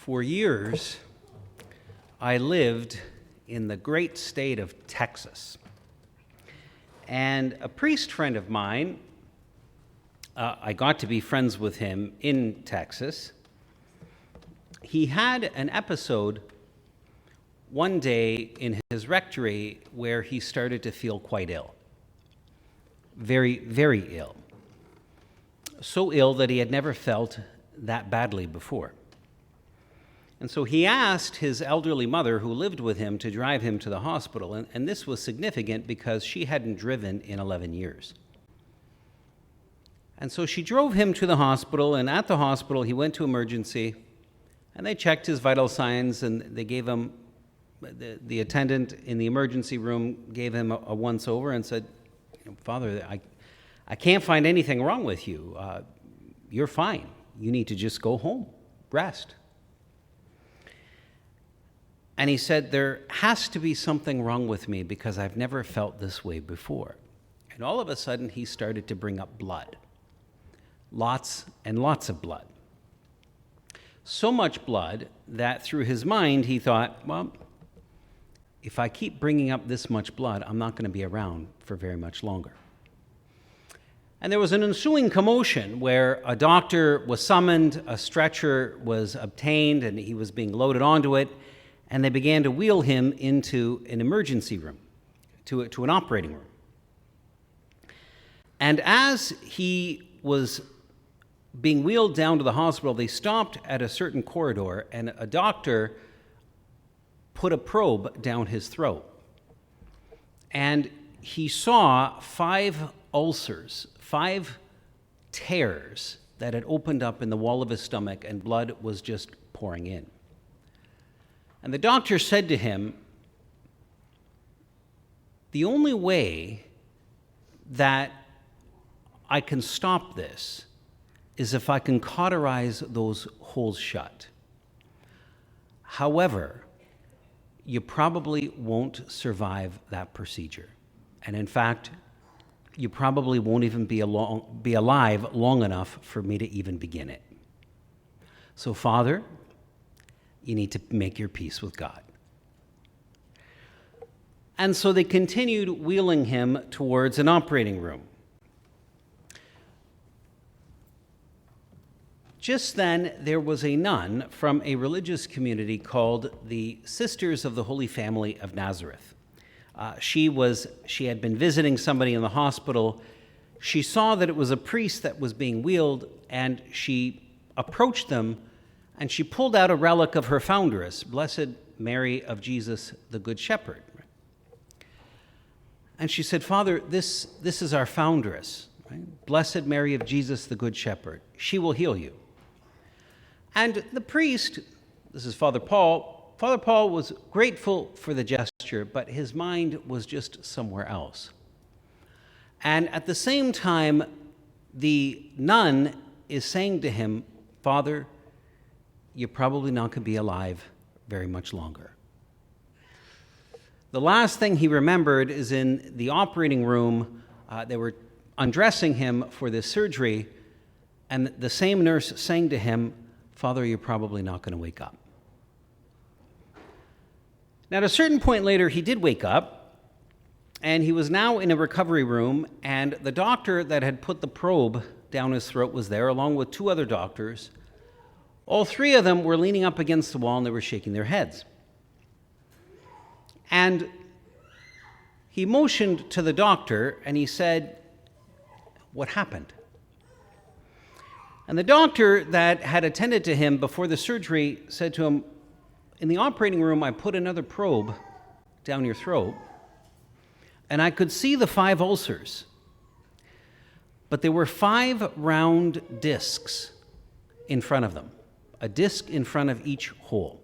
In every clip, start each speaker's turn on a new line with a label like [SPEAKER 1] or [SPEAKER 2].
[SPEAKER 1] For years, I lived in the great state of Texas. And a priest friend of mine, I got to be friends with him in Texas. He had an episode one day in his rectory where he started to feel quite ill. Very, very ill. So ill that he had never felt that badly before. And so he asked his elderly mother, who lived with him, to drive him to the hospital. And this was significant because she hadn't driven in 11 years. And so she drove him to the hospital, and at the hospital he went to emergency, and they checked his vital signs, and they gave him, the attendant in the emergency room gave him a once-over and said, "Father, I can't find anything wrong with you. You're fine. You need to just go home, rest." And he said, "There has to be something wrong with me because I've never felt this way before." And all of a sudden, he started to bring up blood. Lots and lots of blood. So much blood that through his mind, he thought, well, if I keep bringing up this much blood, I'm not going to be around for very much longer. And there was an ensuing commotion where a doctor was summoned, a stretcher was obtained, and he was being loaded onto it. And they began to wheel him into an emergency room, to an operating room. And as he was being wheeled down to the hospital, they stopped at a certain corridor, and a doctor put a probe down his throat. And he saw 5 ulcers, 5 tears that had opened up in the wall of his stomach, and blood was just pouring in. And the doctor said to him, "The only way that I can stop this is if I can cauterize those holes shut. However, you probably won't survive that procedure. And in fact, you probably won't even be alive long enough for me to even begin it. So, Father, you need to make your peace with God." And so they continued wheeling him towards an operating room. Just then, there was a nun from a religious community called the Sisters of the Holy Family of Nazareth. She had been visiting somebody in the hospital. She saw that it was a priest that was being wheeled, and she approached them, and she pulled out a relic of her foundress, Blessed Mary of Jesus, the Good Shepherd. And she said, "Father, this is our foundress, right? Blessed Mary of Jesus, the Good Shepherd. She will heal you." And the priest, this is Father Paul was grateful for the gesture, but his mind was just somewhere else. And at the same time, the nun is saying to him, "Father, you're probably not going to be alive very much longer." The last thing he remembered is in the operating room, they were undressing him for this surgery, and the same nurse saying to him, "Father, you're probably not going to wake up." Now, at a certain point later, he did wake up, and he was now in a recovery room, and the doctor that had put the probe down his throat was there, along with 2 other doctors. All 3 of them were leaning up against the wall, and they were shaking their heads. And he motioned to the doctor, and he said, "What happened?" And the doctor that had attended to him before the surgery said to him, "In the operating room, I put another probe down your throat, and I could see the 5 ulcers. But there were 5 round discs in front of them. A disc in front of each hole.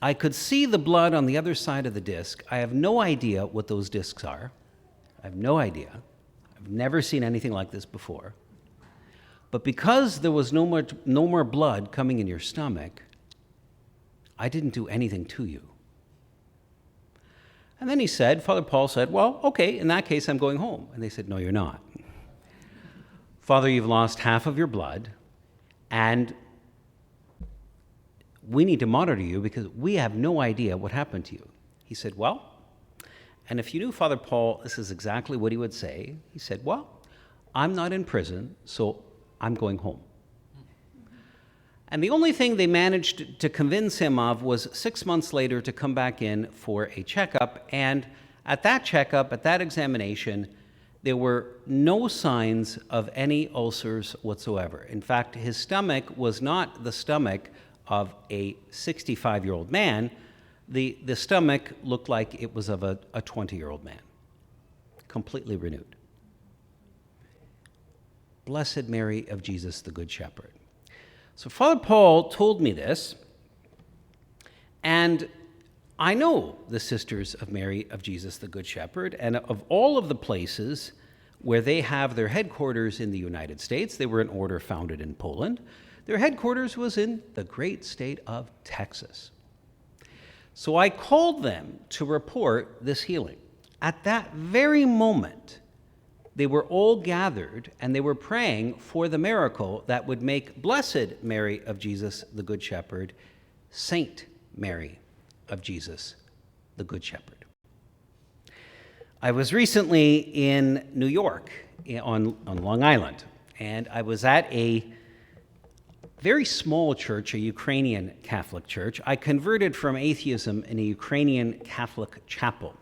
[SPEAKER 1] I could see the blood on the other side of the disc. I have no idea what those discs are. I have no idea. I've never seen anything like this before. But because there was no more blood coming in your stomach, I didn't do anything to you." And then Father Paul said, "Well, okay, in that case, I'm going home." And they said, "No, you're not. Father, you've lost half of your blood, and we need to monitor you because we have no idea what happened to you. He said, well, and if you knew Father Paul, this is exactly what he would say. He said, well, I'm not in prison, so I'm going home. And the only thing they managed to convince him of was 6 months later to come back in for a checkup. And at that checkup, at that examination, there were no signs of any ulcers whatsoever. In fact, his stomach was not the stomach of a 65-year-old man. The stomach looked like it was of a 20-year-old man, completely renewed. Blessed Mary of Jesus, the Good Shepherd. So Father Paul told me this, and I know the Sisters of Mary of Jesus, the Good Shepherd, and of all of the places where they have their headquarters in the United States, they were an order founded in Poland. Their headquarters was in the great state of Texas. So I called them to report this healing. At that very moment, they were all gathered and they were praying for the miracle that would make Blessed Mary of Jesus, the Good Shepherd, Saint Mary of Jesus, the Good Shepherd. I was recently in New York on Long Island, and I was at a very small church, a Ukrainian Catholic church. I converted from atheism in a Ukrainian Catholic chapel.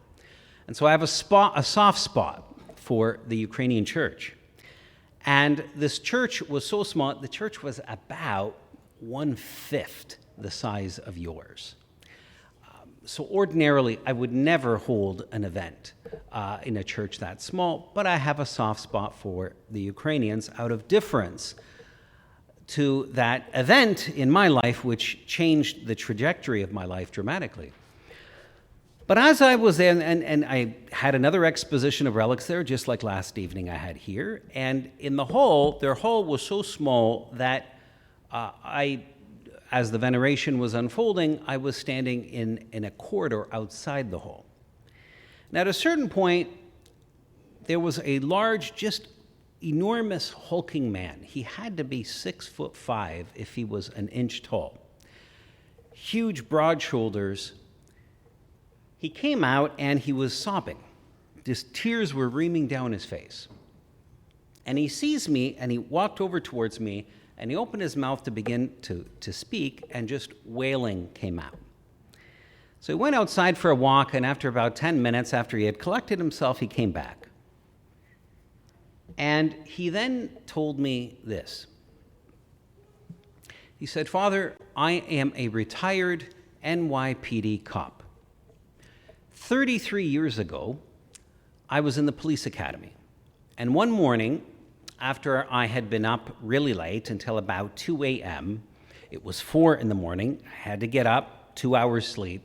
[SPEAKER 1] And so I have a soft spot for the Ukrainian church. And this church was so small, the church was about 1/5 the size of yours. So ordinarily, I would never hold an event in a church that small, but I have a soft spot for the Ukrainians out of deference to that event in my life, which changed the trajectory of my life dramatically. But as I was there, and I had another exposition of relics there, just like last evening I had here, and in the hall, their hall was so small that as the veneration was unfolding, I was standing in a corridor outside the hall. Now, at a certain point, there was a large, just enormous hulking man. He had to be 6'5" if he was an inch tall. Huge, broad shoulders. He came out and he was sobbing. Just tears were reaming down his face. And he sees me and he walked over towards me and he opened his mouth to begin to speak, and just wailing came out. So he went outside for a walk, and after about 10 minutes, after he had collected himself, he came back. And he then told me this. He said, "Father, I am a retired NYPD cop. 33 years ago, I was in the police academy. And one morning, after I had been up really late until about 2 a.m., it was 4 in the morning, I had to get up, 2 hours sleep,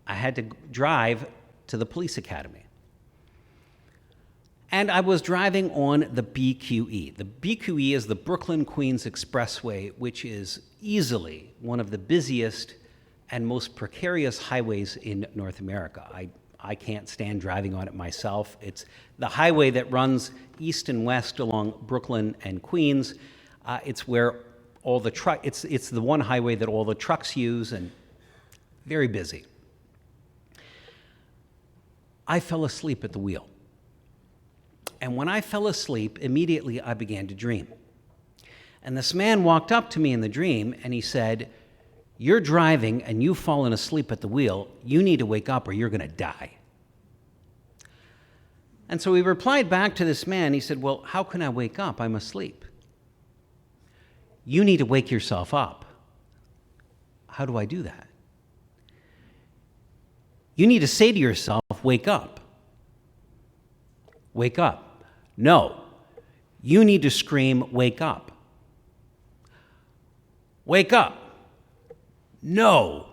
[SPEAKER 1] I had to drive to the police academy. And I was driving on the BQE. The BQE is the Brooklyn-Queens Expressway, which is easily one of the busiest and most precarious highways in North America. I can't stand driving on it myself. It's the highway that runs east and west along Brooklyn and Queens. It's where all the it's the one highway that all the trucks use, and very busy. I fell asleep at the wheel. And when I fell asleep, immediately I began to dream. And this man walked up to me in the dream and he said, "You're driving and you've fallen asleep at the wheel. You need to wake up or you're going to die." And so he replied back to this man. He said, "Well, how can I wake up? I'm asleep." "You need to wake yourself up." "How do I do that?" "You need to say to yourself, 'Wake up.'" "Wake up." "No. You need to scream, 'Wake up.'" "Wake up." "No.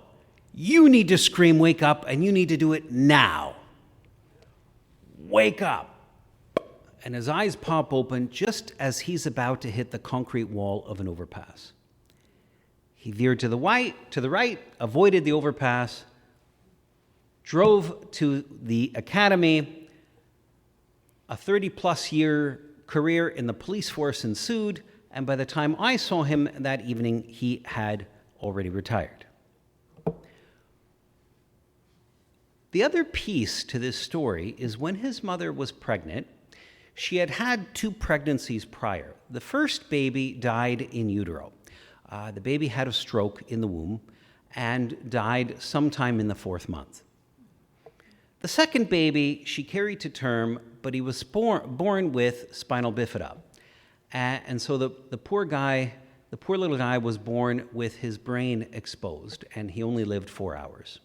[SPEAKER 1] You need to scream, 'Wake up,' and you need to do it now. Wake up." And his eyes pop open just as he's about to hit the concrete wall of an overpass. He veered to the right, avoided the overpass, drove to the academy. A 30-plus year career in the police force ensued, and by the time I saw him that evening, he had already retired. The other piece to this story is when his mother was pregnant, she had had 2 pregnancies prior. The first baby died in utero. The baby had a stroke in the womb and died sometime in the 4th month. The second baby she carried to term, but he was born with spinal bifida. And so the poor little guy was born with his brain exposed, and he only lived 4 hours.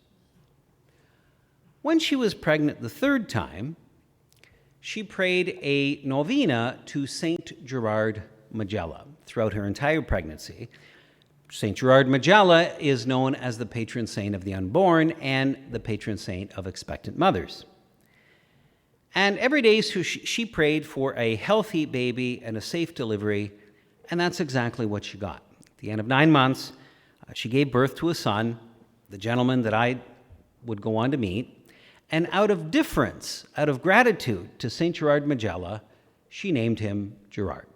[SPEAKER 1] When she was pregnant the 3rd time, she prayed a novena to Saint Gerard Majella throughout her entire pregnancy. Saint Gerard Majella is known as the patron saint of the unborn and the patron saint of expectant mothers. And every day she prayed for a healthy baby and a safe delivery, and that's exactly what she got. At the end of 9 months, she gave birth to a son, the gentleman that I would go on to meet, and out of deference, out of gratitude to Saint Gerard Majella, she named him Gerard.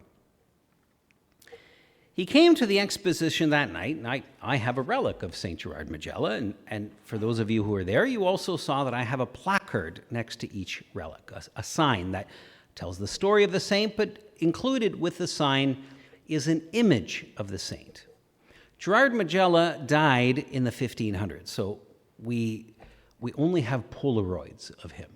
[SPEAKER 1] He came to the exposition that night, and I have a relic of St. Gerard Majella, and for those of you who were there, you also saw that I have a placard next to each relic, a sign that tells the story of the saint, but included with the sign is an image of the saint. Gerard Majella died in the 1500s, so we only have Polaroids of him.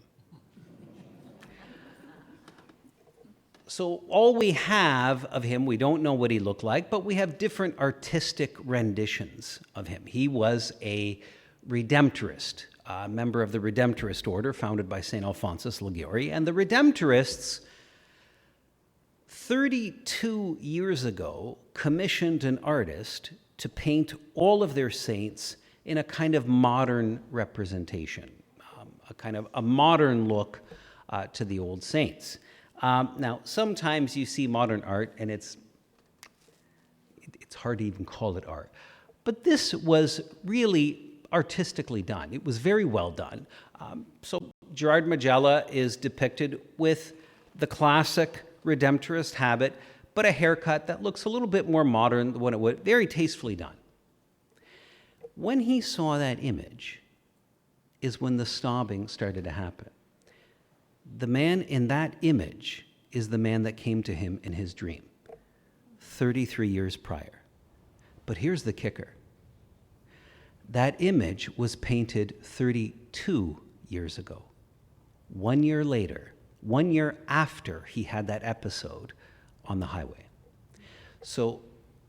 [SPEAKER 1] So all we have of him, we don't know what he looked like, but we have different artistic renditions of him. He was a Redemptorist, a member of the Redemptorist order founded by St. Alphonsus Liguori. And the Redemptorists, 32 years ago, commissioned an artist to paint all of their saints in a kind of modern representation, a kind of a modern look to the old saints. Now, sometimes you see modern art, and it's hard to even call it art. But this was really artistically done. It was very well done. So Gerard Majella is depicted with the classic Redemptorist habit, but a haircut that looks a little bit more modern than what it would. Very tastefully done. When he saw that image is when the sobbing started to happen. The man in that image is the man that came to him in his dream 33 years prior. But here's the kicker. That image was painted 32 years ago. 1 year later, 1 year after he had that episode on the highway. So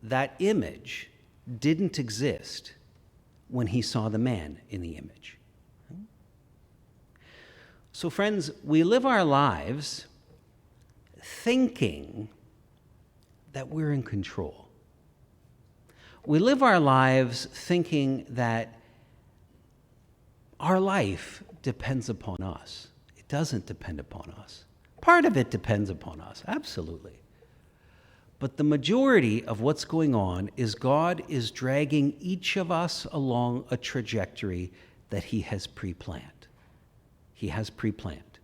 [SPEAKER 1] that image didn't exist when he saw the man in the image. So friends, we live our lives thinking that we're in control. We live our lives thinking that our life depends upon us. It doesn't depend upon us. Part of it depends upon us, absolutely. But the majority of what's going on is God is dragging each of us along a trajectory that He has pre-planned. He has pre-planned.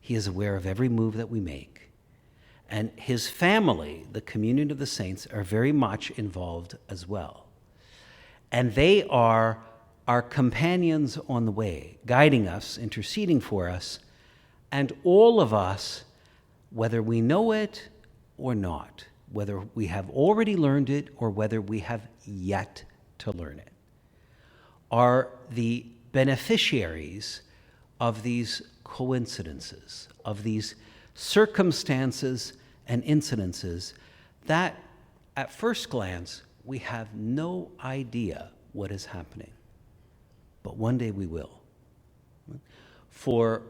[SPEAKER 1] He is aware of every move that we make. And His family, the communion of the saints, are very much involved as well. And they are our companions on the way, guiding us, interceding for us, and all of us, whether we know it or not, whether we have already learned it or whether we have yet to learn it, are the beneficiaries of these coincidences, of these circumstances and incidences that, at first glance, we have no idea what is happening. But one day we will. For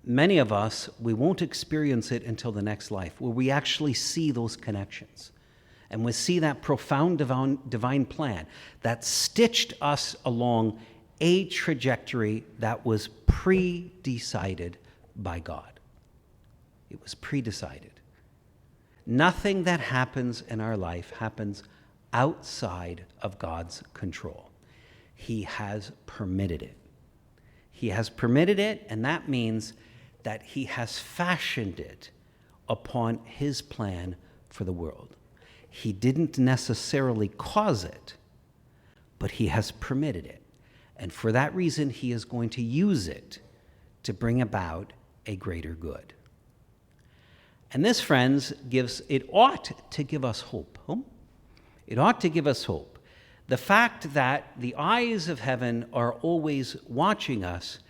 [SPEAKER 1] many of us, we won't experience it until the next life, where we actually see those connections. And we see that profound divine plan that stitched us along a trajectory that was pre-decided by God. It was pre-decided. Nothing that happens in our life happens outside of God's control. He has permitted it. He has permitted it, and that means that He has fashioned it upon His plan for the world. He didn't necessarily cause it, but He has permitted it. And for that reason, he is going to use it to bring about a greater good. And this, friends, it ought to give us hope. It ought to give us hope. The fact that the eyes of heaven are always watching us,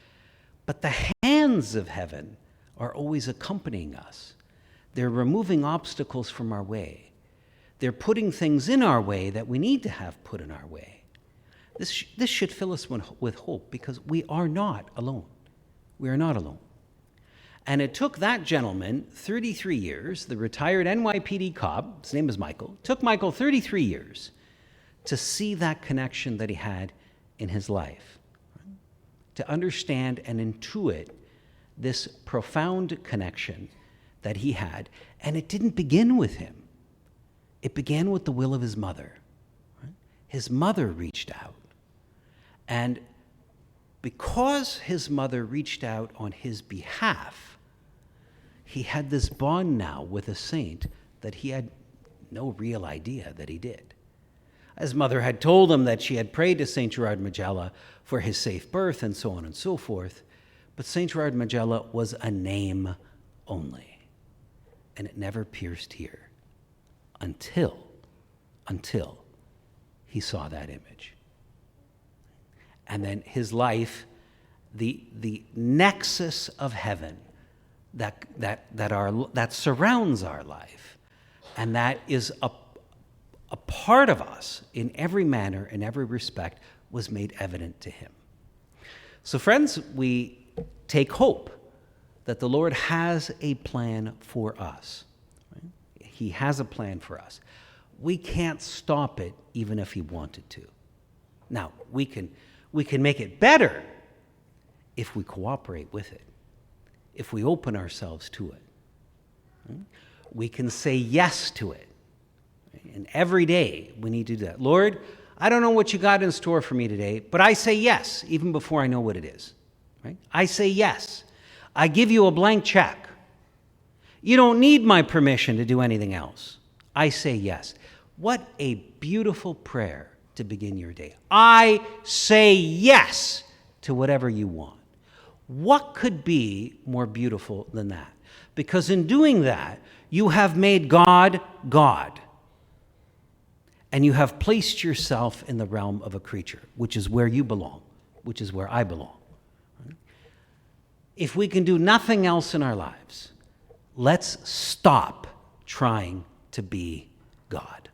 [SPEAKER 1] but the hands of heaven are always accompanying us. They're removing obstacles from our way. They're putting things in our way that we need to have put in our way. This should fill us with hope, because we are not alone. We are not alone. And it took that gentleman 33 years, the retired NYPD cop, his name is Michael, took Michael 33 years to see that connection that he had in his life, right? To understand and intuit this profound connection that he had. And it didn't begin with him. It began with the will of his mother. Right? His mother reached out. And because his mother reached out on his behalf, he had this bond now with a saint that he had no real idea that he did. His mother had told him that she had prayed to St. Gerard Majella for his safe birth and so on and so forth, but St. Gerard Majella was a name only, and it never pierced here until he saw that image. And then his life, the nexus of heaven that surrounds our life, and that is a part of us in every manner, in every respect, was made evident to him. So friends, we take hope that the Lord has a plan for us. Right? He has a plan for us. We can't stop it even if he wanted to. Now, we can make it better if we cooperate with it, if we open ourselves to it. We can say yes to it. And every day we need to do that. Lord, I don't know what you got in store for me today, but I say yes, even before I know what it is. Right? I say yes. I give you a blank check. You don't need my permission to do anything else. I say yes. What a beautiful prayer to begin your day. I say yes to whatever you want. What could be more beautiful than that? Because in doing that, you have made God God. And you have placed yourself in the realm of a creature, which is where you belong, which is where I belong. If we can do nothing else in our lives, let's stop trying to be God.